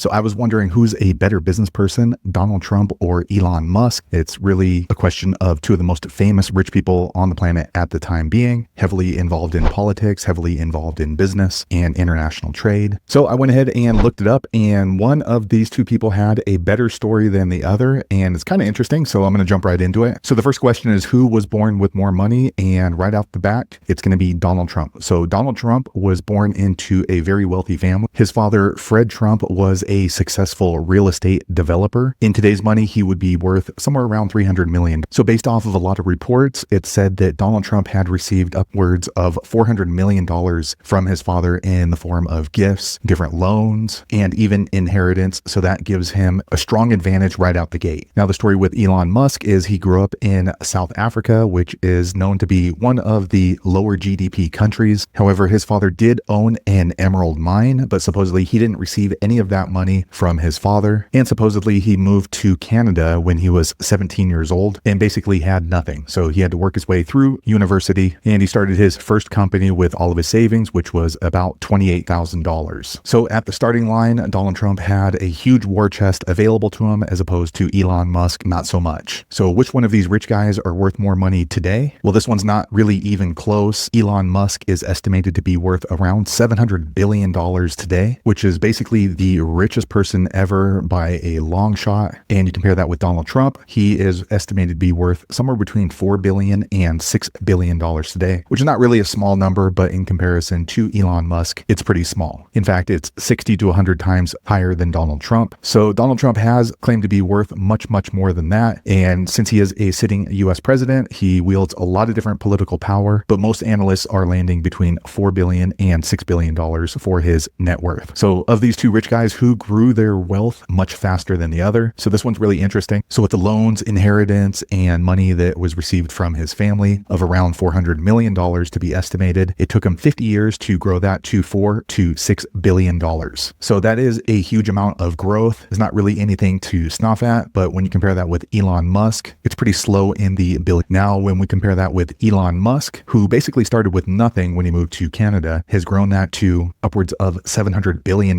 So I was wondering, who's a better business person, Donald Trump or Elon Musk? It's really a question of two of the most famous rich people on the planet at the time being, heavily involved in politics, heavily involved in business and international trade. So I went ahead and looked it up, and one of these two people had a better story than the other, and it's kind of interesting, so I'm going to jump right into it. So the first question is, who was born with more money? And right off the bat, it's going to be Donald Trump. So Donald Trump was born into a very wealthy family. His father, Fred Trump, was a successful real estate developer. In today's money, he would be worth somewhere around $300 million. So based off of a lot of reports, it said that Donald Trump had received upwards of $400 million from his father in the form of gifts, different loans, and even inheritance. So that gives him a strong advantage right out the gate. Now, the story with Elon Musk is he grew up in South Africa, which is known to be one of the lower GDP countries. However, his father did own an emerald mine, but supposedly he didn't receive any of that money from his father. And supposedly he moved to Canada when he was 17 years old and basically had nothing. So he had to work his way through university, and he started his first company with all of his savings, which was about $28,000. So at the starting line, Donald Trump had a huge war chest available to him, as opposed to Elon Musk, not so much. So which one of these rich guys are worth more money today? Well, this one's not really even close. Elon Musk is estimated to be worth around $700 billion today, which is basically the richest person ever by a long shot. And you compare that with Donald Trump, he is estimated to be worth somewhere between $4 billion and $6 billion today, which is not really a small number, but in comparison to Elon Musk, it's pretty small. In fact, it's 60 to 100 times higher than Donald Trump. So Donald Trump has claimed to be worth much, much more than that. And since he is a sitting US president, he wields a lot of different political power, but most analysts are landing between $4 billion and $6 billion for his net worth. So of these two rich guys, who grew their wealth much faster than the other? So this one's really interesting. So with the loans, inheritance, and money that was received from his family of around $400 million to be estimated, it took him 50 years to grow that to $4 to $6 billion. So that is a huge amount of growth. It's not really anything to scoff at, but when you compare that with Elon Musk, it's pretty slow in the billion. Now, when we compare that with Elon Musk, who basically started with nothing when he moved to Canada, has grown that to upwards of $700 billion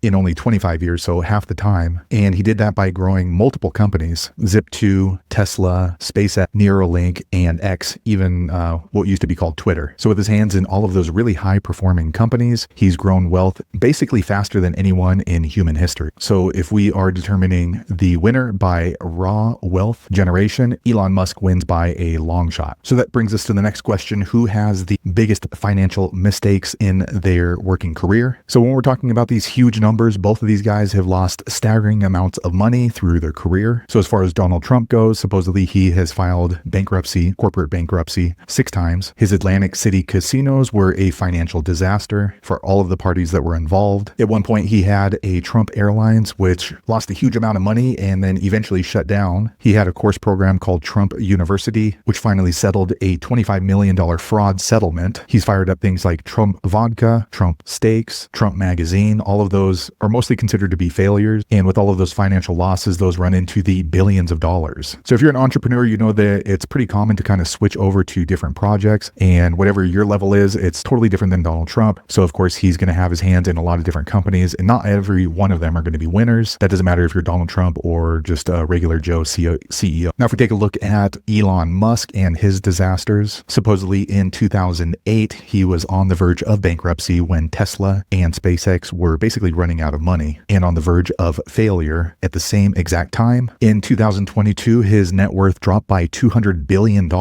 in only 25 years, so half the time. And he did that by growing multiple companies: Zip2, Tesla, SpaceX, Neuralink, and X, even what used to be called Twitter. So with his hands in all of those really high performing companies, he's grown wealth basically faster than anyone in human history. So if we are determining the winner by raw wealth generation, Elon Musk wins by a long shot. So that brings us to the next question: who has the biggest financial mistakes in their working career? So when we're talking about these huge numbers, both of these guys have lost staggering amounts of money through their career. So as far as Donald Trump goes, supposedly he has filed bankruptcy, corporate bankruptcy, 6 times. His Atlantic City casinos were a financial disaster for all of the parties that were involved. At one point, he had a Trump Airlines, which lost a huge amount of money and then eventually shut down. He had a course program called Trump University, which finally settled a $25 million fraud settlement. He's fired up things like Trump Vodka, Trump Steaks, Trump Magazine. All of those are mostly considered to be failures. And with all of those financial losses, those run into the billions of dollars. So if you're an entrepreneur, you know that it's pretty common to kind of switch over to different projects, and whatever your level is, it's totally different than Donald Trump. So of course, he's going to have his hands in a lot of different companies, and not every one of them are going to be winners. That doesn't matter if you're Donald Trump or just a regular Joe CEO. Now, if we take a look at Elon Musk and his disasters, supposedly in 2008, he was on the verge of bankruptcy when Tesla and SpaceX were basically running out of money and on the verge of failure at the same exact time. In 2022, his net worth dropped by $200 billion,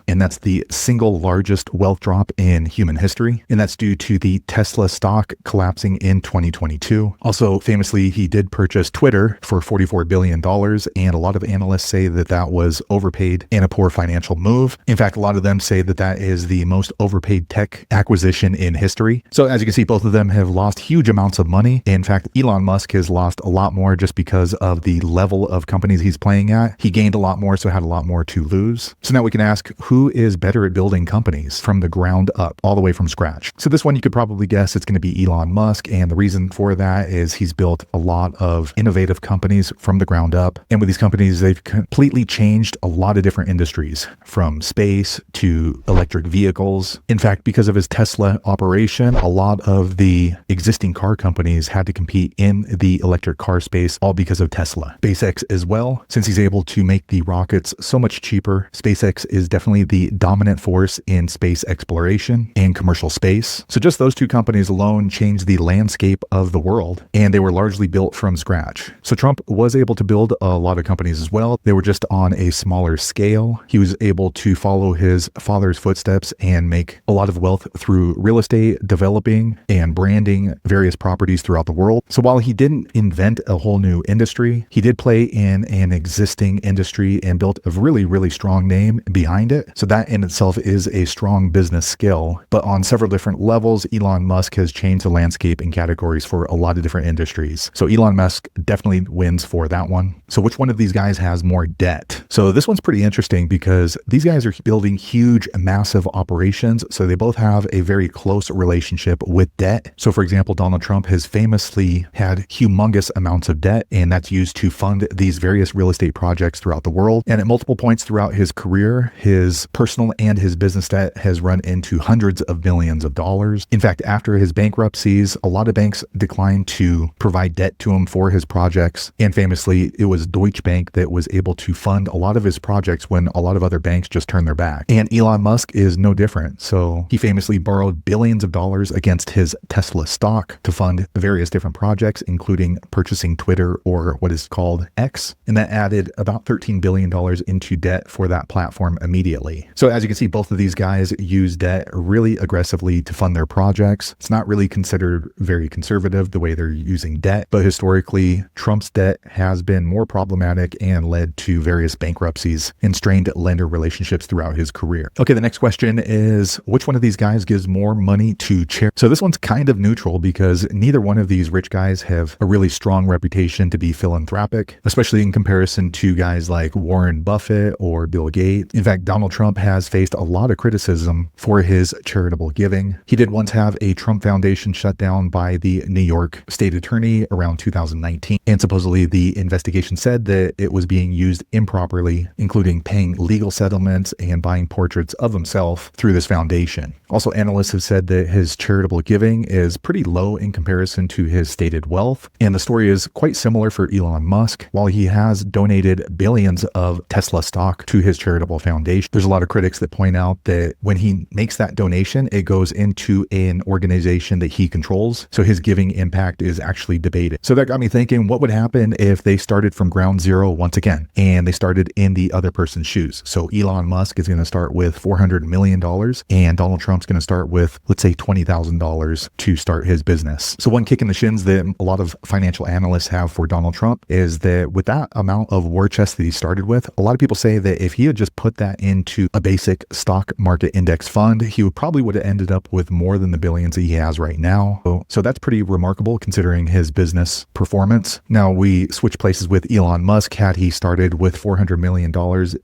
and that's the single largest wealth drop in human history. And that's due to the Tesla stock collapsing in 2022. Also, famously, he did purchase Twitter for $44 billion, and a lot of analysts say that that was overpaid and a poor financial move. In fact, a lot of them say that that is the most overpaid tech acquisition in history. So as you can see, both of them have lost huge amounts of money. In fact, Elon Musk has lost a lot more just because of the level of companies he's playing at. He gained a lot more, so had a lot more to lose. So now we can ask, who is better at building companies from the ground up, all the way from scratch? So this one, you could probably guess it's going to be Elon Musk. And the reason for that is he's built a lot of innovative companies from the ground up. And with these companies, they've completely changed a lot of different industries, from space to electric vehicles. In fact, because of his Tesla operation, a lot of the existing car companies had to compete especially in the electric car space, all because of Tesla. SpaceX as well, since he's able to make the rockets so much cheaper. SpaceX is definitely the dominant force in space exploration and commercial space. So just those two companies alone changed the landscape of the world, and they were largely built from scratch. So Trump was able to build a lot of companies as well. They were just on a smaller scale. He was able to follow his father's footsteps and make a lot of wealth through real estate, developing and branding various properties throughout the world. So while he didn't invent a whole new industry, he did play in an existing industry and built a really, really strong name behind it. So that in itself is a strong business skill. But on several different levels, Elon Musk has changed the landscape and categories for a lot of different industries. So Elon Musk definitely wins for that one. So which one of these guys has more debt? So this one's pretty interesting because these guys are building huge, massive operations. So they both have a very close relationship with debt. So for example, Donald Trump has famously had humongous amounts of debt, and that's used to fund these various real estate projects throughout the world. And at multiple points throughout his career, his personal and his business debt has run into hundreds of millions of dollars. In fact, after his bankruptcies, a lot of banks declined to provide debt to him for his projects. And famously, it was Deutsche Bank that was able to fund a lot of his projects when a lot of other banks just turned their back. And Elon Musk is no different. So he famously borrowed billions of dollars against his Tesla stock to fund various different projects, including purchasing Twitter, or what is called X. And that added about $13 billion into debt for that platform immediately. So as you can see, both of these guys use debt really aggressively to fund their projects. It's not really considered very conservative the way they're using debt, but historically, Trump's debt has been more problematic and led to various bankruptcies and strained lender relationships throughout his career. Okay, the next question is, which one of these guys gives more money to charity? So this one's kind of neutral because neither one of these rich guys have a really strong reputation to be philanthropic, especially in comparison to guys like Warren Buffett or Bill Gates. In fact, Donald Trump has faced a lot of criticism for his charitable giving. He did once have a Trump Foundation shut down by the New York State Attorney around 2019, and supposedly the investigation said that it was being used improperly, including paying legal settlements and buying portraits of himself through this foundation. Also, analysts have said that his charitable giving is pretty low in comparison to his stated wealth, and the story is quite similar for Elon Musk. While he has donated billions of Tesla stock to his charitable foundation, there's a lot of critics that point out that when he makes that donation, it goes into an organization that he controls, so his giving impact is actually debated. So that got me thinking, what would happen if they started from ground zero once again, and they started in the other person's shoes? So Elon Musk is going to start with $400 million, and Donald Trump's going to start with, let's say, $20,000 to start his business. So one kick in the shins that a lot of financial analysts have for Donald Trump is that with that amount of war chest that he started with, a lot of people say that if he had just put that into a basic stock market index fund, he would have ended up with more than the billions that he has right now. So that's pretty remarkable considering his business performance. Now we switch places with Elon Musk. Had he started with $400 million,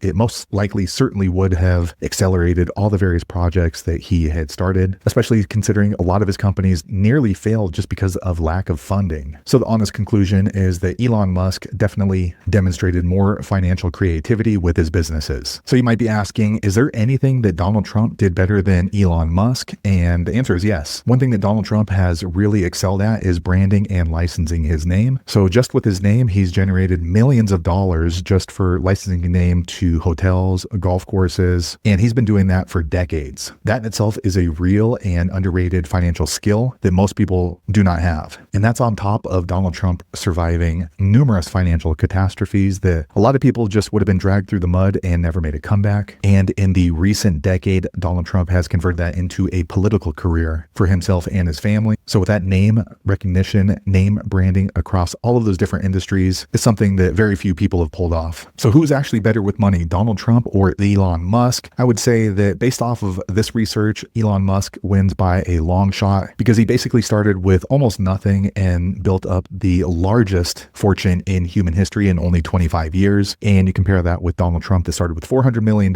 it most likely certainly would have accelerated all the various projects that he had started, especially considering a lot of his companies nearly failed just because of lack of funding. So the honest conclusion is that Elon Musk definitely demonstrated more financial creativity with his businesses. So you might be asking, is there anything that Donald Trump did better than Elon Musk? And the answer is yes. One thing that Donald Trump has really excelled at is branding and licensing his name. So just with his name, he's generated millions of dollars just for licensing a name to hotels, golf courses, and he's been doing that for decades. That in itself is a real and underrated financial skill that most people do not have. And that's on top of Donald Trump surviving numerous financial catastrophes that a lot of people just would have been dragged through the mud and never made a comeback. And in the recent decade, Donald Trump has converted that into a political career for himself and his family. So with that name recognition, name branding across all of those different industries is something that very few people have pulled off. So who's actually better with money, Donald Trump or Elon Musk? I would say that based off of this research, Elon Musk wins by a long shot because he basically started with almost nothing and built up the largest fortune in human history in only 25 years. And you compare that with Donald Trump that started with $400 million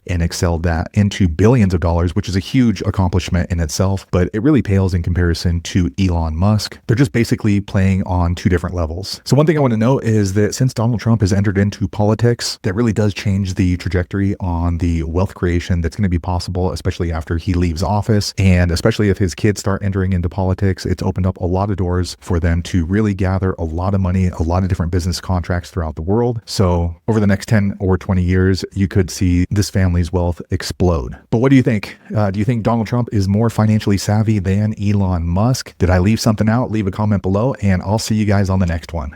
and excelled that into billions of dollars, which is a huge accomplishment in itself, but it really pales in comparison to Elon Musk. They're just basically playing on two different levels. So one thing I want to note is that since Donald Trump has entered into politics, that really does change the trajectory on the wealth creation that's going to be possible, especially after he leaves office. And especially if his kids start entering into politics, it's opened up a lot of doors doors for them to really gather a lot of money, a lot of different business contracts throughout the world. So over the next 10 or 20 years, you could see this family's wealth explode. But what do you think? Do you think Donald Trump is more financially savvy than Elon Musk? Did I leave something out? Leave a comment below, and I'll see you guys on the next one.